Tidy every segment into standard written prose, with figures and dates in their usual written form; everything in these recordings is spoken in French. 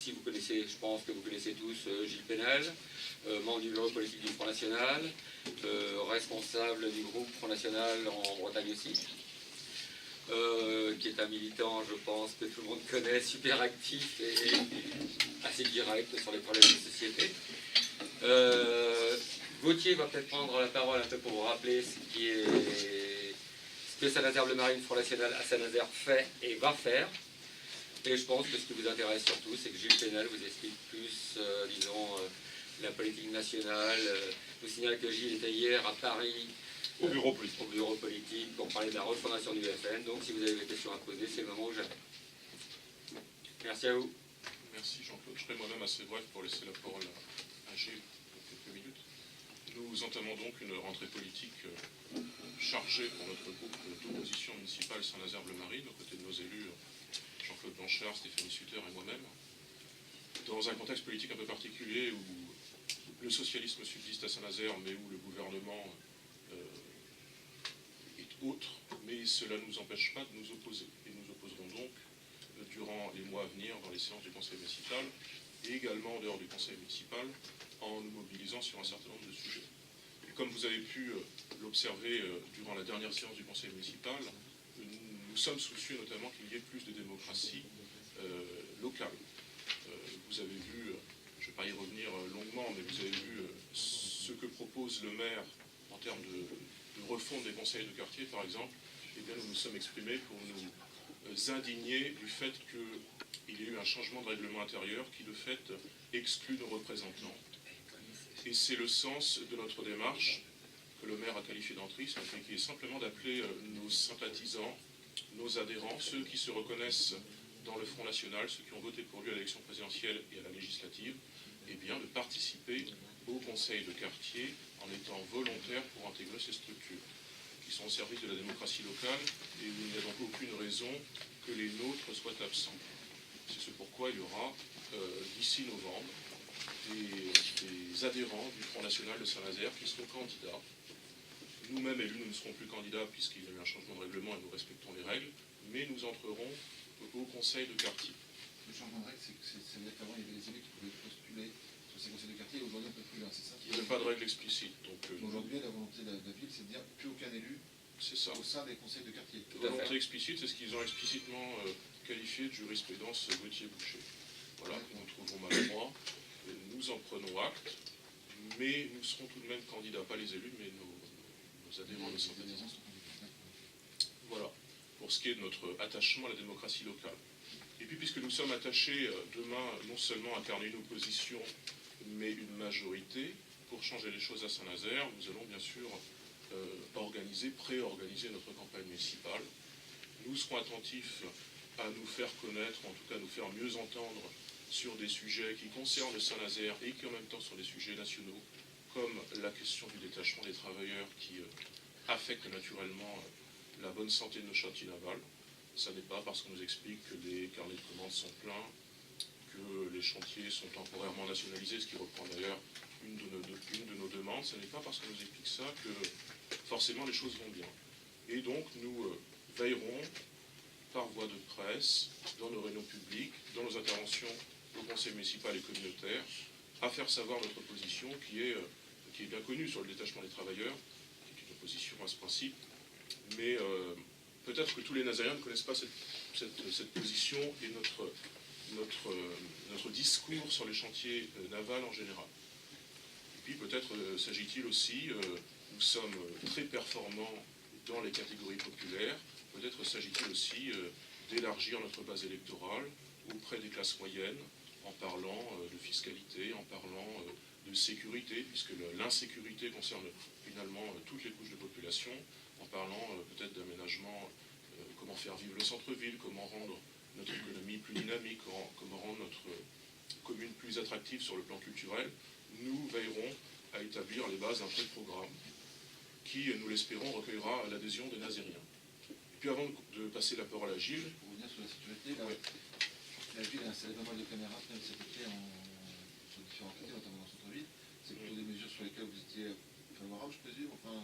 Si vous connaissez, je pense que vous connaissez tous Gilles Pénal, membre du bureau politique du Front National, responsable du groupe Front National en Bretagne aussi, qui est un militant, je pense, que tout le monde connaît, super actif et assez direct sur les problèmes de société. Gauthier va peut-être prendre la parole un peu pour vous rappeler ce que Saint-Nazaire-Bleu-Marine Front National à Saint-Nazaire fait et va faire. Et je pense que ce qui vous intéresse surtout, c'est que Gilles Pénal vous explique plus, disons, la politique nationale. Je vous signale que Gilles était hier à Paris, au bureau politique, pour parler de la refondation du FN. Donc si vous avez des questions à poser, c'est le moment ou jamais. Merci à vous. Merci Jean-Claude. Je serai moi-même assez bref pour laisser la parole à Gilles pour quelques minutes. Nous entamons donc une rentrée politique chargée pour notre groupe d'opposition municipale Saint-Nazaire-Bleu-Marine, aux côtés de nos élus Jean-Claude Blanchard, Stéphanie Sutter et moi-même, dans un contexte politique un peu particulier où le socialisme subsiste à Saint-Nazaire, mais où le gouvernement est autre, mais cela ne nous empêche pas de nous opposer. Et nous opposerons donc durant les mois à venir dans les séances du conseil municipal et également en dehors du conseil municipal en nous mobilisant sur un certain nombre de sujets. Et comme vous avez pu l'observer durant la dernière séance du conseil municipal, nous sommes soucieux notamment qu'il y ait plus de démocratie locale. Vous avez vu, je ne vais pas y revenir longuement, mais vous avez vu ce que propose le maire en termes de refonte des conseils de quartier, par exemple. Eh bien, nous nous sommes exprimés pour nous indigner du fait qu'il y ait eu un changement de règlement intérieur qui, de fait, exclut nos représentants. Et c'est le sens de notre démarche, que le maire a qualifié d'entrisme, qui est simplement d'appeler nos sympathisants, nos adhérents, ceux qui se reconnaissent dans le Front National, ceux qui ont voté pour lui à l'élection présidentielle et à la législative, eh bien, de participer au conseil de quartier en étant volontaires pour intégrer ces structures, qui sont au service de la démocratie locale, et où il n'y a donc aucune raison que les nôtres soient absents. C'est ce pourquoi il y aura, d'ici novembre, des adhérents du Front National de Saint-Nazaire qui seront candidats. Nous-mêmes élus, nous ne serons plus candidats puisqu'il y a eu un changement de règlement et nous respectons les règles, mais nous entrerons au conseil de quartier. Le changement de règle, c'est que qu'avant, il y avait des élus qui pouvaient postuler sur ces conseils de quartier, et aujourd'hui, on ne peut plus là, c'est ça? Il n'y a pas de règle explicite. Aujourd'hui, la volonté de la ville, c'est de dire plus aucun élu au sein des conseils de quartier. La volonté explicite, c'est ce qu'ils ont explicitement qualifié de jurisprudence Gauthier-Boucher. Voilà, nous trouvons maladroit, nous en prenons acte, mais nous serons tout de même candidats, pas les élus, mais nos adhérents, nos sympathisants. Voilà, pour ce qui est de notre attachement à la démocratie locale. Et puis, puisque nous sommes attachés demain non seulement à incarner une opposition, mais une majorité, pour changer les choses à Saint-Nazaire, nous allons bien sûr préorganiser notre campagne municipale. Nous serons attentifs à nous faire connaître, en tout cas nous faire mieux entendre sur des sujets qui concernent Saint-Nazaire et qui en même temps sont des sujets nationaux, comme la question du détachement des travailleurs qui affecte naturellement la bonne santé de nos chantiers navals. Ce n'est pas parce qu'on nous explique que les carnets de commandes sont pleins, que les chantiers sont temporairement nationalisés, ce qui reprend d'ailleurs une de nos demandes. Ce n'est pas parce qu'on nous explique ça que forcément les choses vont bien. Et donc nous veillerons par voie de presse, dans nos réunions publiques, dans nos interventions au conseil municipal et communautaire, à faire savoir notre position qui est bien connue sur le détachement des travailleurs, qui est une opposition à ce principe, mais peut-être que tous les Nazariens ne connaissent pas cette position et notre discours sur les chantiers navals en général. Et puis peut-être s'agit-il aussi, nous sommes très performants dans les catégories populaires, peut-être s'agit-il aussi d'élargir notre base électorale auprès des classes moyennes, en parlant de fiscalité, en parlant de sécurité, puisque l'insécurité concerne finalement toutes les couches de population, en parlant peut-être d'aménagement, comment faire vivre le centre-ville, comment rendre notre économie plus dynamique, comment rendre notre commune plus attractive sur le plan culturel. Nous veillerons à établir les bases d'un tel programme qui, nous l'espérons, recueillera l'adhésion des Nazériens. Et puis avant de passer la parole à Gilles... Pour revenir sur la sécurité, là, la ville a installé pas mal de caméras de sécurité sur différents quartiers, notamment dans le centre-ville. C'est plutôt des mesures sur lesquelles vous étiez favorable, je présume. Enfin,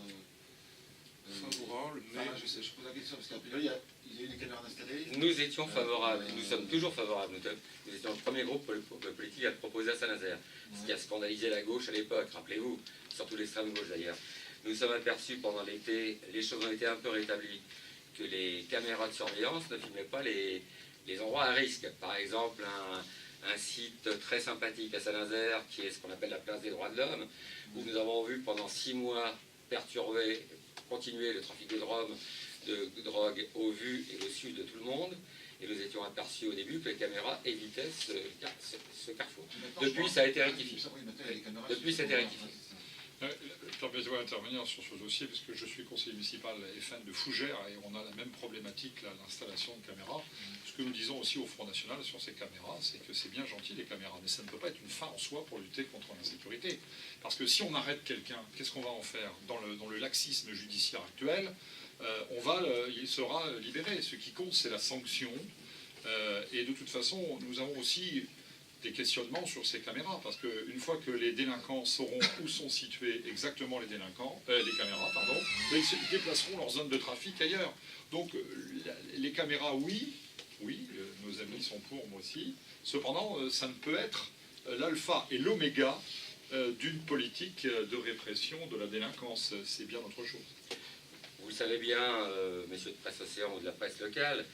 Favorable, mais Enfin, je pose la question parce qu'à priori, il y a eu des caméras installées. Nous étions favorables, nous sommes toujours favorables. Nous étions le premier groupe politique à le proposer à Saint-Nazaire, ce qui a scandalisé la gauche à l'époque, rappelez-vous, surtout l'extrême gauche d'ailleurs. Nous sommes aperçus pendant l'été, les choses ont été un peu rétablies, que les caméras de surveillance ne filmaient pas les endroits à risque. Par exemple, un site très sympathique à Saint-Nazaire, qui est ce qu'on appelle la place des droits de l'homme, où nous avons vu pendant 6 mois perturber, continuer le trafic de drogue au vu et au su de tout le monde. Et nous étions aperçus au début que les caméras évitaient ce carrefour. Depuis, ça a été rectifié. Depuis, ça a été rectifié. Permettez-moi d'intervenir sur ce dossier, parce que je suis conseiller municipal FN de Fougères et on a la même problématique, là, l'installation de caméras. Ce que nous disons aussi au Front National sur ces caméras, c'est que c'est bien gentil les caméras, mais ça ne peut pas être une fin en soi pour lutter contre l'insécurité. Parce que si on arrête quelqu'un, qu'est-ce qu'on va en faire? Dans le laxisme judiciaire actuel, il sera libéré. Ce qui compte, c'est la sanction. Et de toute façon, nous avons aussi des questionnements sur ces caméras, parce qu'une fois que les délinquants sauront où sont situés exactement les caméras, ils déplaceront leur zone de trafic ailleurs. Donc les caméras, oui, nos amis sont pour, moi aussi. Cependant, ça ne peut être l'alpha et l'oméga d'une politique de répression de la délinquance. C'est bien autre chose. Vous le savez bien, messieurs de Presse Océan ou de la presse locale,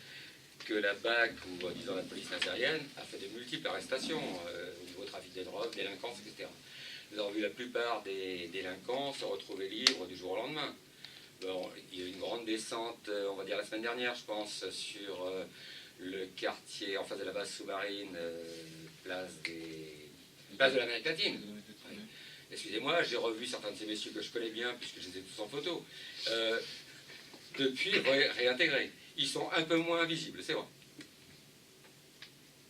que la BAC, ou disons la police nazérienne, a fait de multiples arrestations au niveau trafic de drogue, délinquance, etc. Nous avons vu la plupart des délinquants se retrouver libres du jour au lendemain. Bon, il y a eu une grande descente, on va dire la semaine dernière, je pense, sur le quartier en face de la base sous-marine, place de l'Amérique latine. Oui. Excusez-moi, j'ai revu certains de ces messieurs que je connais bien, puisque je les ai tous en photo, depuis réintégrés. Ils sont un peu moins visibles, c'est vrai.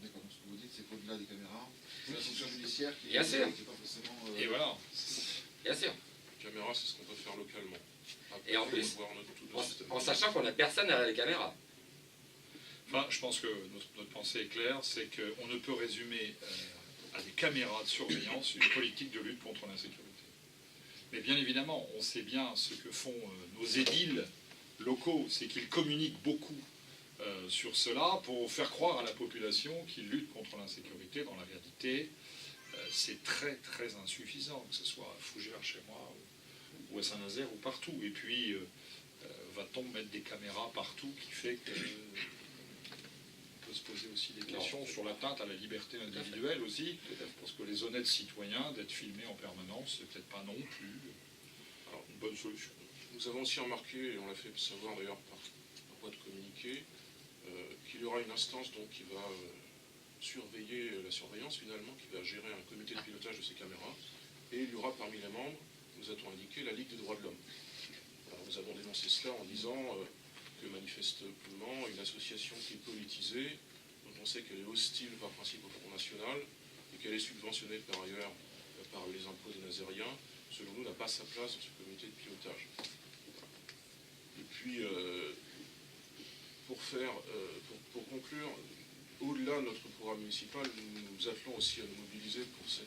D'accord, donc ce que vous dites, c'est qu'au-delà des caméras, c'est la sanction judiciaire qui Bien sûr. n'est pas forcément... Et voilà. Bien sûr. la caméra, c'est ce qu'on peut faire localement. Après, Et en plus, voir en sachant qu'on n'a personne derrière les caméras. Enfin, je pense que notre pensée est claire, c'est qu'on ne peut résumer à des caméras de surveillance une politique de lutte contre l'insécurité. Mais bien évidemment, on sait bien ce que font nos édiles locaux, c'est qu'ils communiquent beaucoup sur cela pour faire croire à la population qu'ils luttent contre l'insécurité. Dans la réalité, c'est très très insuffisant, que ce soit à Fougères chez moi ou à Saint-Nazaire ou partout. Et puis, va-t-on mettre des caméras partout qui fait que... On peut se poser aussi des questions sur l'atteinte à la liberté individuelle aussi, parce que les honnêtes citoyens, d'être filmés en permanence, c'est peut-être pas non plus une bonne solution. Nous avons aussi remarqué, et on l'a fait savoir d'ailleurs par voie de communiqué, qu'il y aura une instance donc, qui va surveiller la surveillance finalement, qui va gérer un comité de pilotage de ces caméras, et il y aura parmi les membres, nous a-t-on indiqué, la Ligue des droits de l'homme. Nous avons dénoncé cela en disant que manifestement une association qui est politisée, dont on sait qu'elle est hostile par principe au Front National, et qu'elle est subventionnée par ailleurs par les impôts des Nazériens, selon nous n'a pas sa place dans ce comité de pilotage. Et puis, pour conclure, au-delà de notre programme municipal, nous nous attelons aussi à nous mobiliser pour ce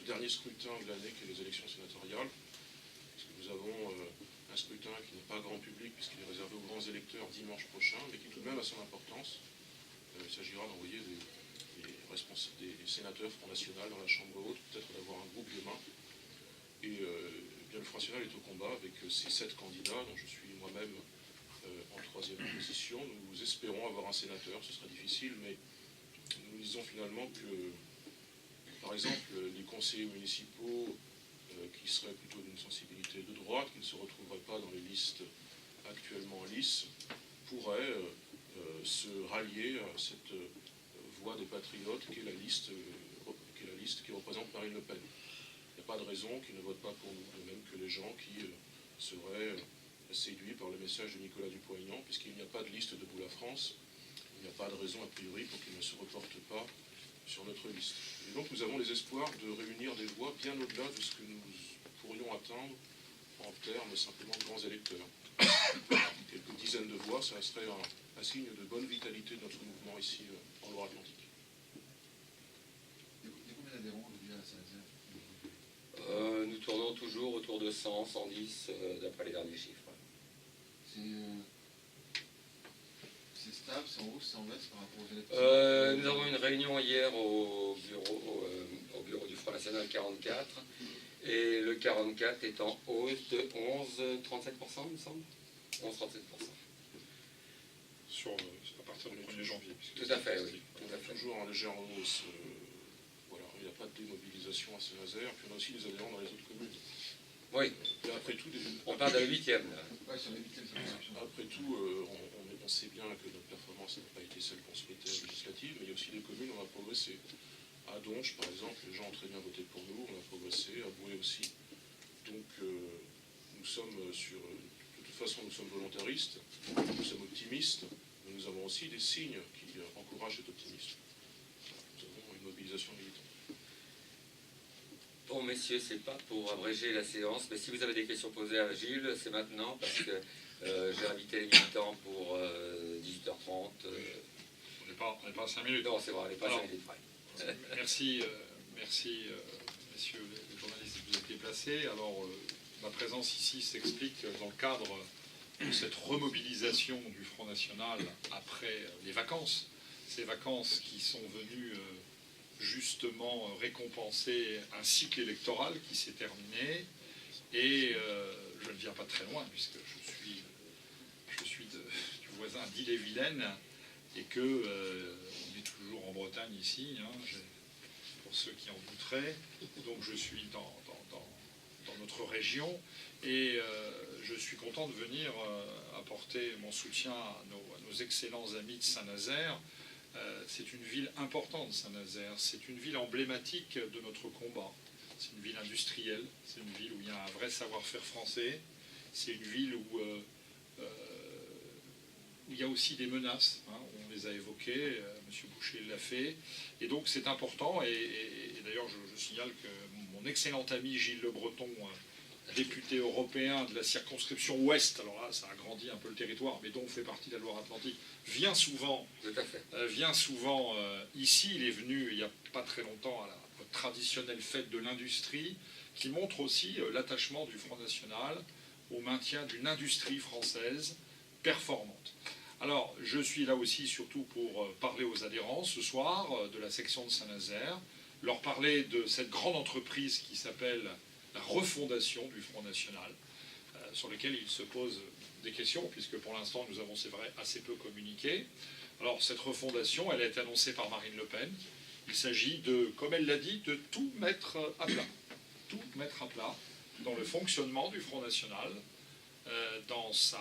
dernier scrutin de l'année qui est les élections sénatoriales, parce que nous avons un scrutin qui n'est pas grand public puisqu'il est réservé aux grands électeurs dimanche prochain, mais qui tout de même a son importance. Il s'agira d'envoyer des sénateurs Front National dans la Chambre haute, peut-être d'avoir un groupe demain. Et bien, le Front National est au combat avec ces 7 candidats, dont je suis moi-même en 3e position. Nous espérons avoir un sénateur, ce sera difficile, mais nous disons finalement que, par exemple, les conseillers municipaux qui seraient plutôt d'une sensibilité de droite, qui ne se retrouveraient pas dans les listes actuellement en lice, pourraient se rallier à cette voie des patriotes qui est la liste qui représente Marine Le Pen. Il n'y a pas de raison qu'ils ne votent pas pour nous, de même que les gens qui seraient séduits par le message de Nicolas Dupont-Aignan, puisqu'il n'y a pas de liste de Bout la France, il n'y a pas de raison a priori pour qu'ils ne se reportent pas sur notre liste. Et donc nous avons les espoirs de réunir des voix bien au-delà de ce que nous pourrions atteindre en termes simplement de grands électeurs. Quelques dizaines de voix, ça serait un signe de bonne vitalité de notre mouvement ici en Loire-Atlantique. Il y a combien d'adhérents aujourd'hui à Saint-Nazaire ? Nous tournons toujours autour de 100, 110, d'après les derniers chiffres. C'est stable, c'est en hausse, c'est en baisse par rapport aux élections? Nous avons une réunion hier au bureau du Front National 44, et le 44 est en hausse de 11,37%, il me semble. 11,37%. À partir du 1er janvier. Tout à fait, oui. On est toujours en légère hausse. Voilà, il n'y a pas de démobilisation à Saint-Nazaire, puis on a aussi des adhérents dans les autres communes. Oui. Et après tout, On parle de la 8e, là. Ouais, sur les 8e, après tout, on sait bien que notre performance n'a pas été celle qu'on souhaitait législative, mais il y a aussi des communes où on a progressé. À Donge, par exemple, les gens ont très bien voté pour nous, on a progressé, à Boué aussi. Donc, nous sommes de toute façon, nous sommes volontaristes, nous sommes optimistes, mais nous avons aussi des signes qui encouragent cet optimisme. Nous avons une mobilisation militante. Bon, messieurs, c'est pas pour abréger la séance, mais si vous avez des questions posées à Gilles, c'est maintenant, parce que j'ai invité les militants pour 18h30. On n'est pas à 5 minutes. Non, c'est vrai, on n'est pas à 5 minutes près. Merci, messieurs les journalistes qui vous êtes déplacés. Alors, ma présence ici s'explique dans le cadre de cette remobilisation du Front National après les vacances. Ces vacances qui sont venues justement récompenser un cycle électoral qui s'est terminé. Et je ne viens pas très loin, puisque je suis du voisin d'Ille-et-Vilaine, et que on est toujours en Bretagne ici, hein, pour ceux qui en douteraient. Donc je suis dans notre région, et je suis content de venir apporter mon soutien à nos excellents amis de Saint-Nazaire. C'est une ville importante, Saint-Nazaire, c'est une ville emblématique de notre combat. C'est une ville industrielle, c'est une ville où il y a un vrai savoir-faire français, c'est une ville où il y a aussi des menaces, hein, on les a évoquées, M. Boucher l'a fait, et donc c'est important, et d'ailleurs je signale que mon excellent ami Gilles Le Breton, député européen de la circonscription Ouest, alors là ça a agrandi un peu le territoire, mais dont fait partie la Loire-Atlantique, vient souvent ici. Il est venu il n'y a pas très longtemps à la traditionnelle fête de l'industrie, qui montre aussi l'attachement du Front National au maintien d'une industrie française performante. Alors, je suis là aussi surtout pour parler aux adhérents ce soir de la section de Saint-Nazaire, leur parler de cette grande entreprise qui s'appelle la refondation du Front National, sur laquelle il se pose des questions, puisque pour l'instant nous avons, c'est vrai, assez peu communiqué. Alors, cette refondation, elle a été annoncée par Marine Le Pen. Il s'agit de, comme elle l'a dit, de tout mettre à plat. Tout mettre à plat dans le fonctionnement du Front National, dans sa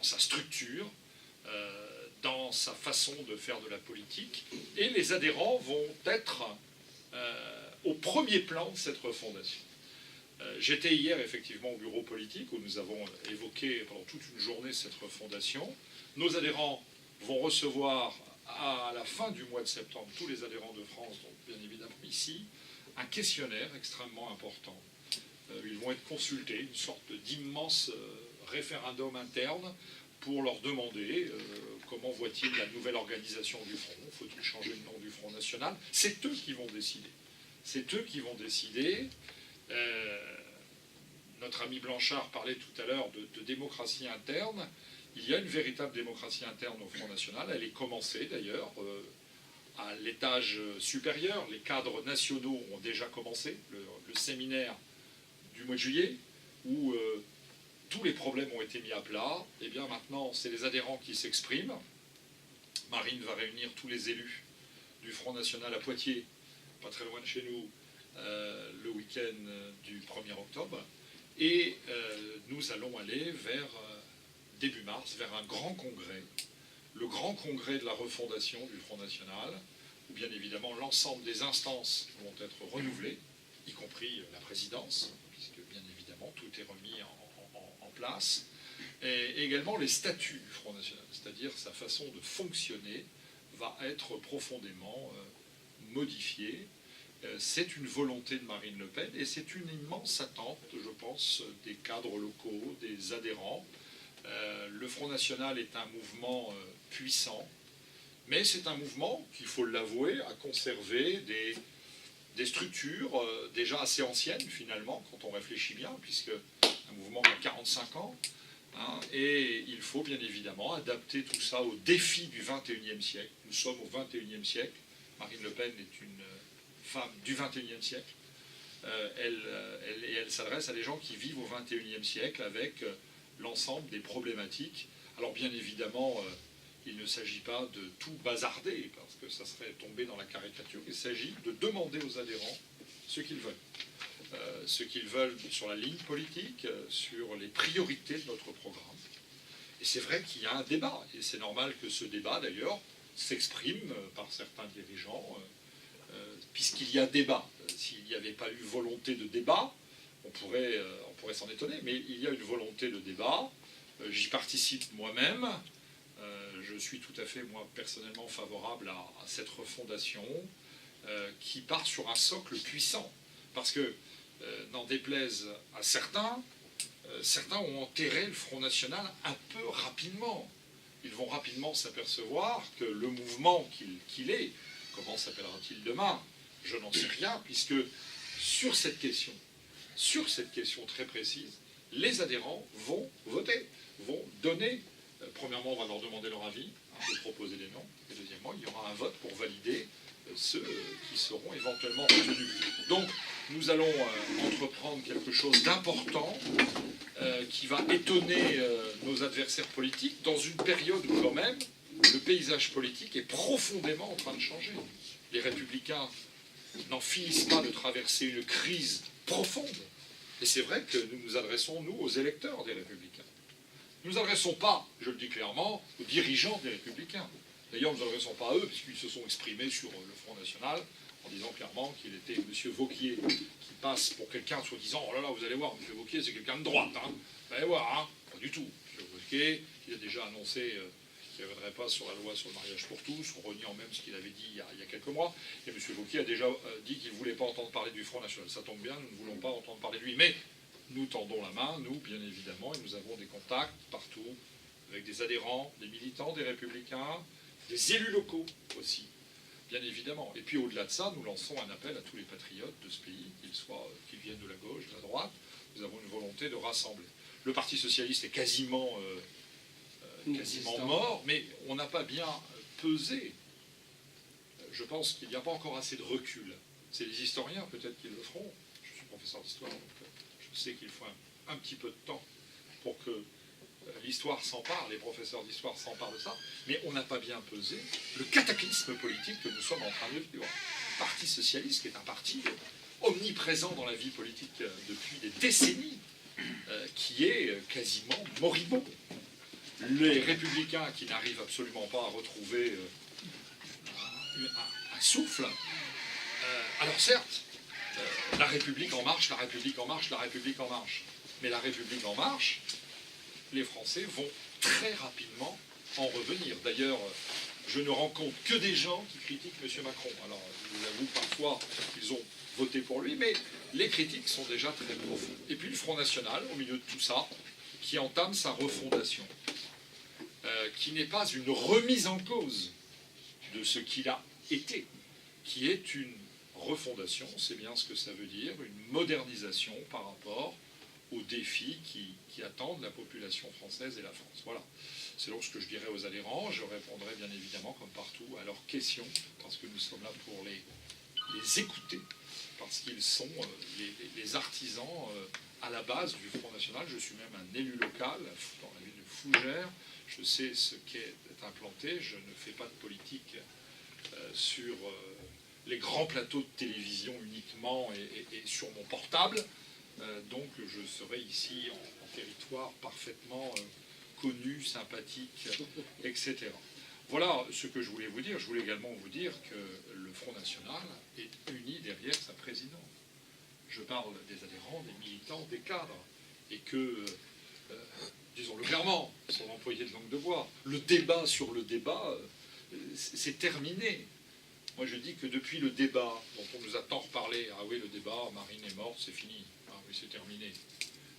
structure, dans sa façon de faire de la politique. Et les adhérents vont être au premier plan de cette refondation. J'étais hier effectivement au bureau politique où nous avons évoqué pendant toute une journée cette refondation. Nos adhérents vont recevoir à la fin du mois de septembre, tous les adhérents de France, donc bien évidemment ici, un questionnaire extrêmement important. Ils vont être consultés, une sorte d'immense référendum interne pour leur demander comment voient-ils la nouvelle organisation du Front, faut-il changer le nom du Front National. C'est eux qui vont décider. C'est eux qui vont décider. Notre ami Blanchard parlait tout à l'heure de démocratie interne. Il y a une véritable démocratie interne au Front National. Elle est commencée d'ailleurs à l'étage supérieur. Les cadres nationaux ont déjà commencé le séminaire du mois de juillet où tous les problèmes ont été mis à plat. Et bien maintenant, c'est les adhérents qui s'expriment. Marine va réunir tous les élus du Front National à Poitiers, pas très loin de chez nous, le week-end du 1er octobre. Et nous allons aller vers début mars, vers un grand congrès, le grand congrès de la refondation du Front National, où bien évidemment l'ensemble des instances vont être renouvelées, y compris la présidence, puisque bien évidemment tout est remis en place, et également les statuts du Front National, c'est-à-dire sa façon de fonctionner va être profondément modifiée. C'est une volonté de Marine Le Pen et c'est une immense attente, je pense, des cadres locaux, des adhérents. Le Front National est un mouvement puissant, mais c'est un mouvement, qu'il faut l'avouer, a conservé des structures déjà assez anciennes finalement, quand on réfléchit bien, puisque un mouvement qui a 45 ans, hein, et il faut bien évidemment adapter tout ça aux défis du XXIe siècle. Nous sommes au XXIe siècle. Marine Le Pen est une femme du XXIe siècle. Elle s'adresse à des gens qui vivent au XXIe siècle avec l'ensemble des problématiques. Alors bien évidemment, il ne s'agit pas de tout bazarder, parce que ça serait tomber dans la caricature. Il s'agit de demander aux adhérents ce qu'ils veulent. Ce qu'ils veulent sur la ligne politique, sur les priorités de notre programme. Et c'est vrai qu'il y a un débat, et c'est normal que ce débat, d'ailleurs, s'exprime par certains dirigeants, puisqu'il y a débat. S'il n'y avait pas eu volonté de débat, on pourrait s'en étonner, mais il y a une volonté de débat. J'y participe moi-même. Je suis tout à fait, moi, personnellement favorable à cette refondation qui part sur un socle puissant. Parce que, n'en déplaise à certains, certains ont enterré le Front National un peu rapidement. Ils vont rapidement s'apercevoir que le mouvement qu'il est, comment s'appellera-t-il demain? Je n'en sais rien, puisque sur cette question très précise, les adhérents vont voter, vont donner. Premièrement, on va leur demander leur avis, de proposer des noms, et deuxièmement, il y aura un vote pour valider ceux qui seront éventuellement retenus. Donc, nous allons entreprendre quelque chose d'important qui va étonner nos adversaires politiques dans une période où, quand même, le paysage politique est profondément en train de changer. Les Républicains n'en finissent pas de traverser une crise profonde. Et c'est vrai que nous nous adressons, nous, aux électeurs des Républicains. Nous ne nous adressons pas, je le dis clairement, aux dirigeants des Républicains. D'ailleurs, nous ne nous adressons pas à eux, puisqu'ils se sont exprimés sur le Front National, en disant clairement qu'il était M. Vauquier, qui passe pour quelqu'un, soi-disant, oh là là, vous allez voir, M. Vauquier, c'est quelqu'un de droite, hein. Vous allez voir, hein. Pas du tout. M. Vauquier, il a déjà annoncé qu'il ne reviendrait pas sur la loi sur le mariage pour tous, reniant même ce qu'il avait dit il y a quelques mois. Et M. Vauquier a déjà dit qu'il ne voulait pas entendre parler du Front National. Ça tombe bien, nous ne voulons pas entendre parler de lui. Mais nous tendons la main, nous, bien évidemment, et nous avons des contacts partout, avec des adhérents, des militants, des Républicains, des élus locaux aussi, bien évidemment. Et puis au-delà de ça, nous lançons un appel à tous les patriotes de ce pays, qu'ils viennent de la gauche, de la droite. Nous avons une volonté de rassembler. Le Parti socialiste est quasiment mort, mais on n'a pas bien pesé. Je pense qu'il n'y a pas encore assez de recul. C'est les historiens peut-être qui le feront. Je suis professeur d'histoire, donc je sais qu'il faut un petit peu de temps pour que l'histoire s'empare, les professeurs d'histoire s'emparent de ça, mais on n'a pas bien pesé le cataclysme politique que nous sommes en train de vivre. Le Parti socialiste, qui est un parti omniprésent dans la vie politique depuis des décennies, qui est quasiment moribond. Les Républicains qui n'arrivent absolument pas à retrouver un souffle. Alors certes, la République en marche, la République en marche, la République en marche. Mais la République en marche, les Français vont très rapidement en revenir. D'ailleurs, je ne rencontre que des gens qui critiquent M. Macron. Alors, je vous avoue, parfois, ils ont voté pour lui, mais les critiques sont déjà très profondes. Et puis le Front National, au milieu de tout ça, qui entame sa refondation, qui n'est pas une remise en cause de ce qu'il a été, qui est une refondation, c'est bien ce que ça veut dire, une modernisation par rapport aux défis qui attendent la population française et la France. Voilà. C'est donc ce que je dirais aux adhérents. Je répondrai bien évidemment, comme partout, à leurs questions, parce que nous sommes là pour les écouter, parce qu'ils sont les artisans à la base du Front National. Je suis même un élu local dans la ville de Fougères. Je sais ce qu'est d'être implanté. Je ne fais pas de politique sur les grands plateaux de télévision uniquement et sur mon portable. Donc je serai ici en territoire parfaitement connu, sympathique, etc. Voilà ce que je voulais vous dire. Je voulais également vous dire que le Front National est uni derrière sa présidente. Je parle des adhérents, des militants, des cadres. Et que, disons-le clairement, sans employer de langue de bois, le débat sur le débat, c'est terminé. Moi je dis que depuis le débat, dont on nous a tant reparlé, ah oui, le débat, Marine est morte, c'est fini. Ah oui, c'est terminé.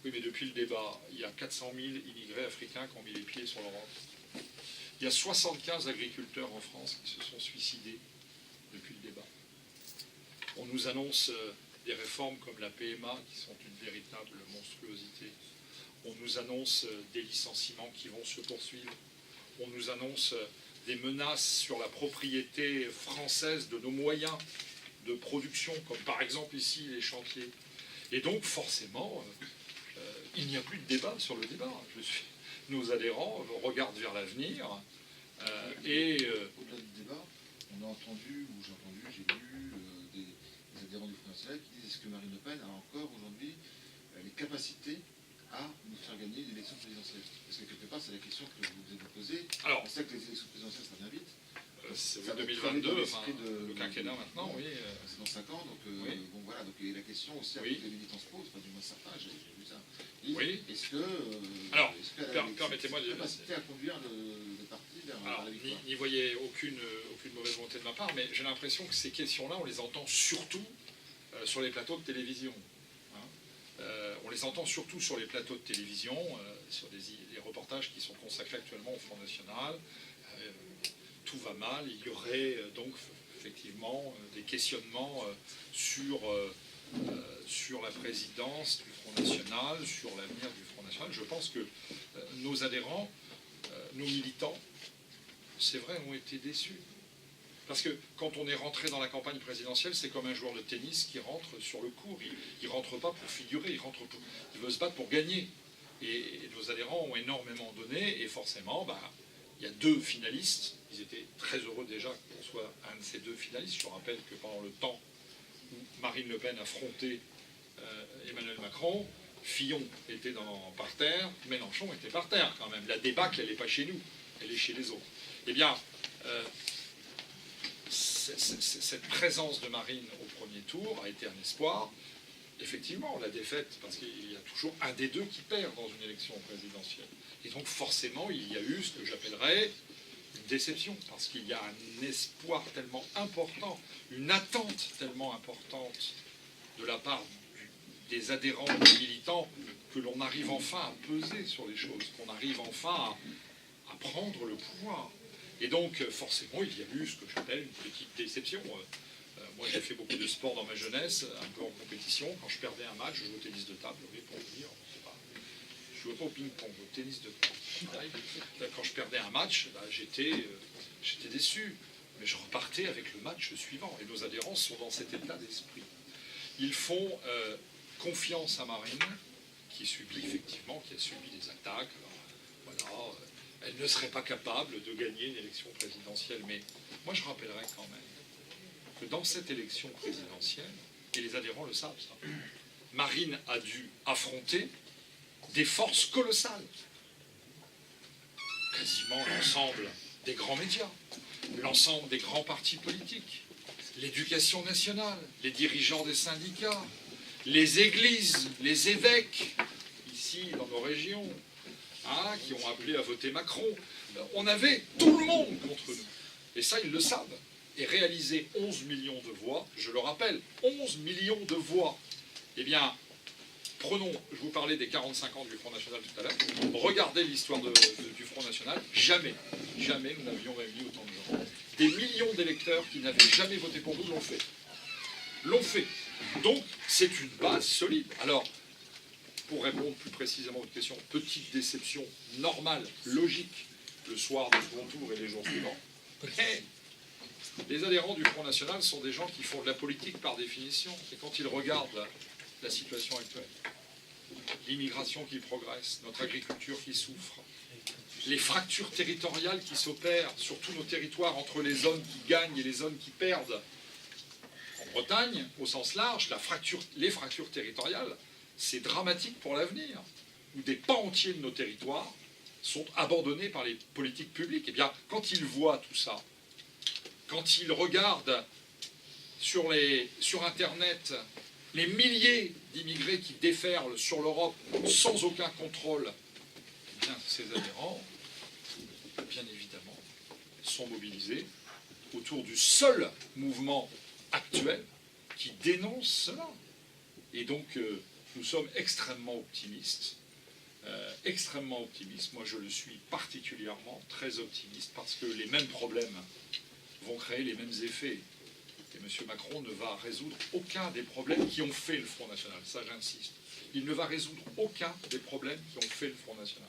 Oui, mais depuis le débat, il y a 400 000 immigrés africains qui ont mis les pieds sur l'Europe. Il y a 75 agriculteurs en France qui se sont suicidés depuis le débat. On nous annonce des réformes comme la PMA qui sont une véritable monstruosité. On nous annonce des licenciements qui vont se poursuivre. On nous annonce des menaces sur la propriété française de nos moyens de production, comme par exemple ici les chantiers. Et donc forcément, il n'y a plus de débat sur le débat. Nos adhérents regardent vers l'avenir Au-delà du débat, on a entendu, ou j'ai entendu, j'ai lu des adhérents du Front National qui disent que Marine Le Pen a encore aujourd'hui les capacités à nous faire gagner l'élection présidentielle. Parce que quelque part, c'est la question que vous devez vous poser. Alors, on sait que les élections présidentielles, ça vient vite. c'est Ça va 2022, dans enfin, l'esprit le quinquennat maintenant, oui. C'est dans 5 ans, donc Oui. bon, voilà. Donc, et la question aussi, Oui. avec les militants se pose, enfin, du moins certains, j'ai vu ça. Oui. Est-ce que. Alors, qu'elle a permettez-moi de. cette capacité à conduire le parti vers Alors, la victoire? n'y voyez aucune mauvaise volonté de ma part, mais j'ai l'impression que ces questions-là, on les entend surtout sur les plateaux de télévision. Hein. On les entend surtout sur les plateaux de télévision, sur des reportages qui sont consacrés actuellement au Front National. Tout va mal, il y aurait donc effectivement des questionnements sur la présidence du Front National, sur l'avenir du Front National. Je pense que nos adhérents, nos militants, c'est vrai, ont été déçus. Parce que quand on est rentré dans la campagne présidentielle, c'est comme un joueur de tennis qui rentre sur le court. Il ne rentre pas pour figurer, il veut se battre pour gagner. Et nos adhérents ont énormément donné, et forcément, il y a 2 finalistes. Ils étaient très heureux déjà qu'on soit un de ces 2 finalistes. Je rappelle que pendant le temps où Marine Le Pen affrontait Emmanuel Macron, Fillon était par terre, Mélenchon était par terre quand même. La débâcle, elle n'est pas chez nous, elle est chez les autres. Eh bien, cette présence de Marine au premier tour a été un espoir. Effectivement, la défaite, parce qu'il y a toujours un des 2 qui perd dans une élection présidentielle. Et donc forcément, il y a eu ce que j'appellerais une déception, parce qu'il y a un espoir tellement important, une attente tellement importante de la part des adhérents, des militants, que l'on arrive enfin à peser sur les choses, qu'on arrive enfin à prendre le pouvoir. Et donc, forcément, il y a eu ce que j'appelle une petite déception. Moi, j'ai fait beaucoup de sport dans ma jeunesse, un peu en compétition. Quand je perdais un match, je jouais au tennis de table, oui, pour vous dire. Je jouais pas au ping-pong, au tennis de table. Quand je perdais un match, j'étais déçu. Mais je repartais avec le match suivant. Et nos adhérents sont dans cet état d'esprit. Ils font confiance à Marine, qui a subi des attaques. Voilà. Elle ne serait pas capable de gagner une élection présidentielle. Mais moi, je rappellerai quand même que dans cette élection présidentielle, et les adhérents le savent, ça, Marine a dû affronter des forces colossales. Quasiment l'ensemble des grands médias, l'ensemble des grands partis politiques, l'éducation nationale, les dirigeants des syndicats, les églises, les évêques, ici dans nos régions, qui ont appelé à voter Macron. On avait tout le monde contre nous. Et ça, ils le savent. Et réaliser 11 millions de voix, je le rappelle, 11 millions de voix. Eh bien, prenons, je vous parlais des 45 ans du Front National tout à l'heure, regardez l'histoire du Front National, jamais nous n'avions réuni autant de gens. Des millions d'électeurs qui n'avaient jamais voté pour nous l'ont fait. L'ont fait. Donc, c'est une base solide. Alors, pour répondre plus précisément à votre question, petite déception normale, logique, le soir du second tour et les jours suivants. Mais les adhérents du Front National sont des gens qui font de la politique par définition. Et quand ils regardent la situation actuelle, l'immigration qui progresse, notre agriculture qui souffre, les fractures territoriales qui s'opèrent sur tous nos territoires entre les zones qui gagnent et les zones qui perdent. En Bretagne, au sens large, les fractures territoriales, c'est dramatique pour l'avenir, où des pans entiers de nos territoires sont abandonnés par les politiques publiques. Eh bien, quand ils voient tout ça, quand ils regardent sur Internet les milliers d'immigrés qui déferlent sur l'Europe sans aucun contrôle, eh bien, ces adhérents, bien évidemment, sont mobilisés autour du seul mouvement actuel qui dénonce cela. Et donc, nous sommes extrêmement optimistes. Moi, je le suis particulièrement très optimiste parce que les mêmes problèmes vont créer les mêmes effets. Et M. Macron ne va résoudre aucun des problèmes qui ont fait le Front National. Ça, j'insiste. il ne va résoudre aucun des problèmes qui ont fait le Front National.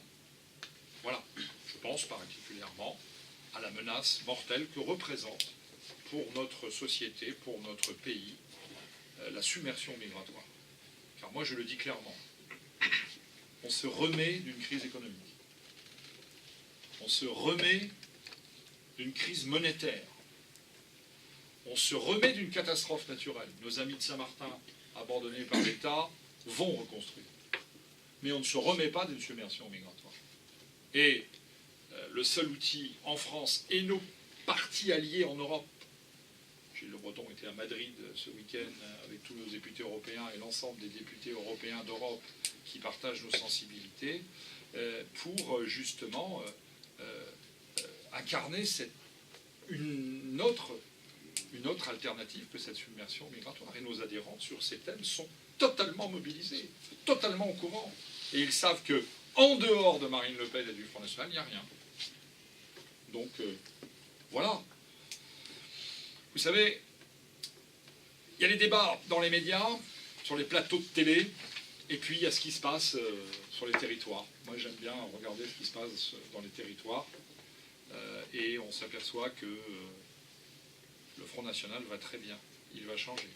Voilà. Je pense particulièrement à la menace mortelle que représente pour notre société, pour notre pays, la submersion migratoire. Car moi, je le dis clairement, on se remet d'une crise économique. On se remet d'une crise monétaire. On se remet d'une catastrophe naturelle. Nos amis de Saint-Martin, abandonnés par l'État, vont reconstruire. Mais on ne se remet pas d'une submersion migratoire. Et le seul outil en France et nos partis alliés en Europe, Gilles Le Breton était à Madrid ce week-end avec tous nos députés européens et l'ensemble des députés européens d'Europe qui partagent nos sensibilités, pour justement incarner une autre alternative que cette submersion migratoire. Et nos adhérents sur ces thèmes sont totalement mobilisés, totalement au courant. Et ils savent que en dehors de Marine Le Pen et du Front National, il n'y a rien. Donc, voilà. Vous savez, il y a les débats dans les médias, sur les plateaux de télé, et puis il y a ce qui se passe sur les territoires. Moi, j'aime bien regarder ce qui se passe dans les territoires, et on s'aperçoit que le Front National va très bien. Il va changer.